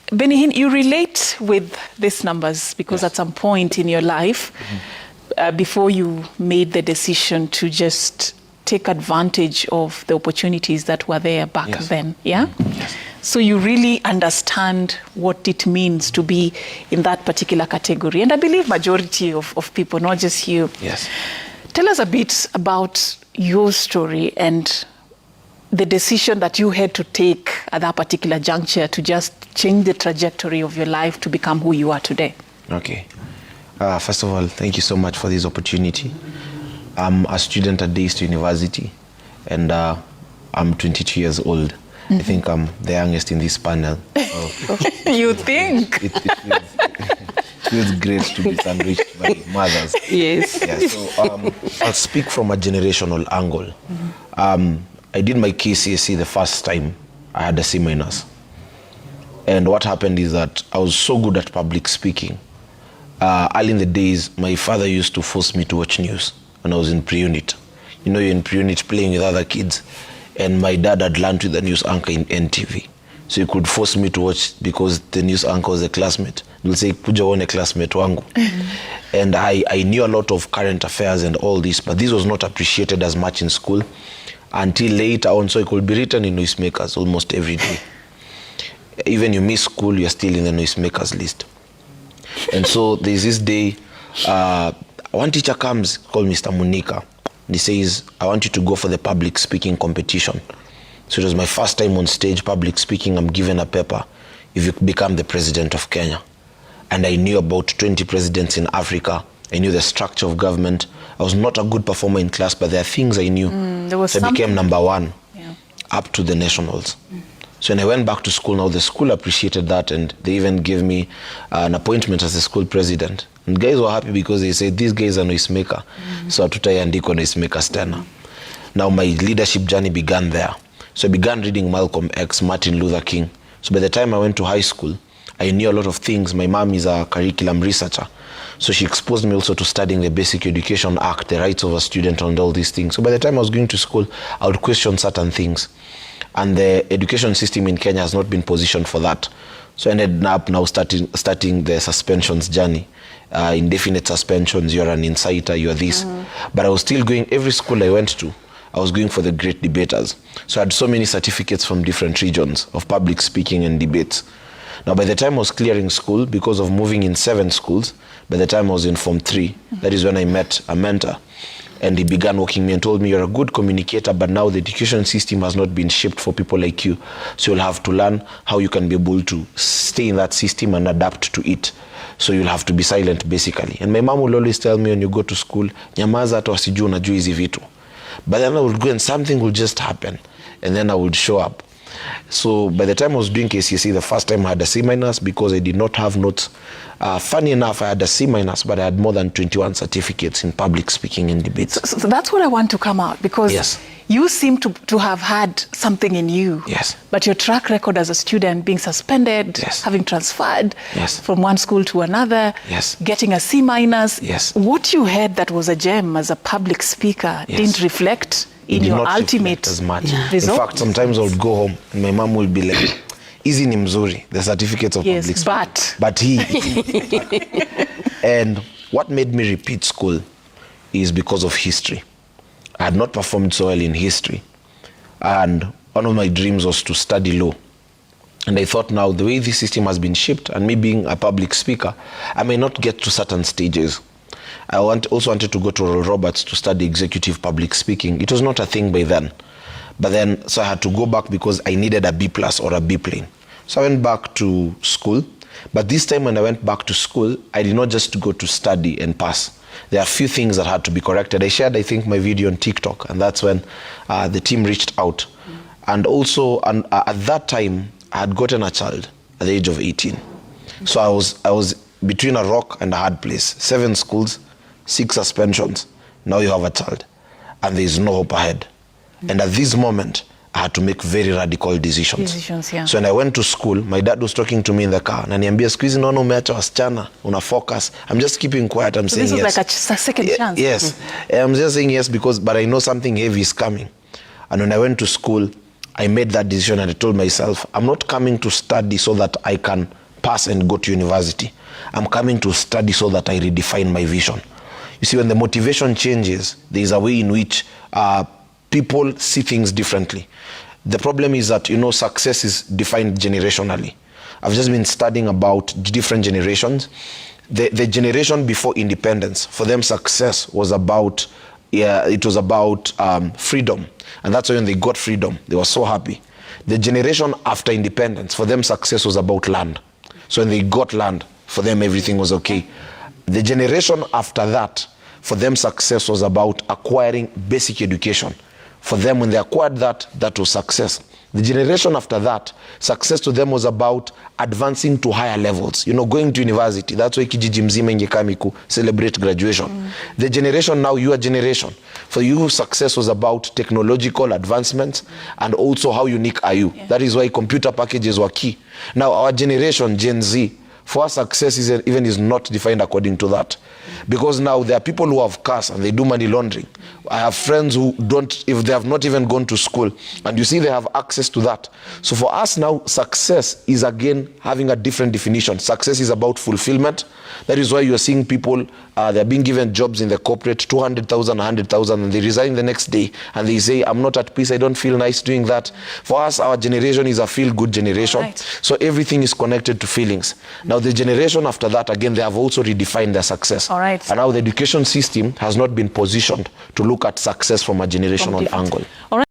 Bennyhinn, you relate with these numbers because at some point in your life, before you made the decision to just take advantage of the opportunities that were there back then, yeah? Yes. So you really understand what it means to be in that particular category. And I believe majority of people, not just you. Yes. Tell us a bit about your story and the decision that you had to take at that particular juncture to just change the trajectory of your life to become who you are today. Okay. First of all, thank you so much for this opportunity. I'm a student at Daybreak University, and I'm 22 years old. I think I'm the youngest in this panel. So you think? It feels great to be sandwiched by mothers. Yes. Yeah, so I'll speak from a generational angle. I did my KCSE the first time. I had a C-. And what happened is that I was so good at public speaking. Early in the days, my father used to force me to watch news when I was in pre-unit. You know, you're in pre-unit playing with other kids. And my dad had learned with the news anchor in NTV. So he could force me to watch because the news anchor was a classmate. He'll say, kuja uone classmate wangu. And I knew a lot of current affairs and all this, but this was not appreciated as much in school until later on. So it could be written in noisemakers almost every day. Even you miss school, you're still in the noisemakers list. And so there's this day, one teacher comes called Mr. Munika. He says, I want you to go for the public speaking competition. So it was my first time on stage, public speaking. I'm given a paper, if you become the president of Kenya. And I knew about 20 presidents in Africa. I knew the structure of government. I was not a good performer in class, but there are things I knew. So I became number one up to the nationals. So when I went back to school, now the school appreciated that, and they even gave me an appointment as the school president. And guys were happy because they said, these guys are noisemaker. So hatutaiandikwa noisemakers tena. Now my leadership journey began there. So I began reading Malcolm X, Martin Luther King. So by the time I went to high school, I knew a lot of things. My mom is a curriculum researcher. So she exposed me also to studying the Basic Education Act, the rights of a student, and all these things. So by the time I was going to school, I would question certain things. And the education system in Kenya has not been positioned for that. So I ended up now starting the suspensions journey. Indefinite suspensions, you're an inciter, you're this. But I was still going, every school I went to, I was going for the great debaters. So I had so many certificates from different regions of public speaking and debates. Now by the time I was clearing school, because of moving in 7 schools, by the time I was in Form 3, that is when I met a mentor. And he began walking me and told me, you're a good communicator, but now the education system has not been shaped for people like you. So you'll have to learn how you can be able to stay in that system and adapt to it. So you'll have to be silent, basically. And my mom will always tell me when you go to school, nyamaza hata wasijue unajua hizi vitu. But then I would go and something would just happen. And then I would show up. So by the time I was doing KCSE, the first time I had a C- because I did not have notes. Funny enough, I had a C-, but I had more than 21 certificates in public speaking and debates. So that's what I want to come out, because you seem to have had something in you. Yes. But your track record as a student, being suspended, having transferred from one school to another, getting a C-, what you had that was a gem as a public speaker didn't reflect in your ultimate as much. result. In fact, sometimes I would go home and my mom would be like, easy ni mzuri, the certificates of public speaking. But he. And what made me repeat school is because of history. I had not performed so well in history. And one of my dreams was to study law. And I thought, now the way this system has been shaped, and me being a public speaker, I may not get to certain stages. I also wanted to go to Royal Roberts to study executive public speaking. It was not a thing by then. But then, so I had to go back because I needed a B+ or a B plane. So I went back to school. But this time when I went back to school, I did not just go to study and pass. There are a few things that had to be corrected. I shared, I think, my video on TikTok, and that's when the team reached out. And also, at that time, I had gotten a child at the age of 18. So I was between a rock and a hard place. 7 schools, 6 suspensions. Now you have a child. And there is no hope ahead. And at this moment, I had to make very radical decisions. So when I went to school, my dad was talking to me in the car. Na niambia, siku hizi naona umeacha wasichana, una focus. I'm just keeping quiet. I'm saying yes. This is like a second chance. Yes. I'm just saying yes because, but I know something heavy is coming. And when I went to school, I made that decision and I told myself, I'm not coming to study so that I can pass and go to university. I'm coming to study so that I redefine my vision. You see, when the motivation changes, there is a way in which people see things differently. The problem is that, you know, success is defined generationally. I've just been studying about different generations. The generation before independence, for them success was about, freedom. And that's why when they got freedom, they were so happy. The generation after independence, for them success was about land. So when they got land, for them everything was okay. The generation after that, for them success was about acquiring basic education. For them, when they acquired that, that was success. The generation after that, success to them was about advancing to higher levels. You know, going to university. That's why kijiji mzima ingekamiku celebrate graduation. The generation now, your generation, for you, success was about technological advancements and also how unique are you. That is why computer packages were key. Now, our generation, Gen Z, for us, success is not defined according to that. Because now there are people who have cars and they do money laundering. I have friends who don't, if they have not even gone to school, and you see they have access to that. So for us now, success is again having a different definition. Success is about fulfillment. That is why you are seeing people, they're being given jobs in the corporate, 200,000, 100,000, and they resign the next day. And they say, I'm not at peace, I don't feel nice doing that. For us, our generation is a feel-good generation. Right. So everything is connected to feelings. Now the generation after that, again, they have also redefined their success. All right. And now the education system has not been positioned to look at success from a generational angle. All right.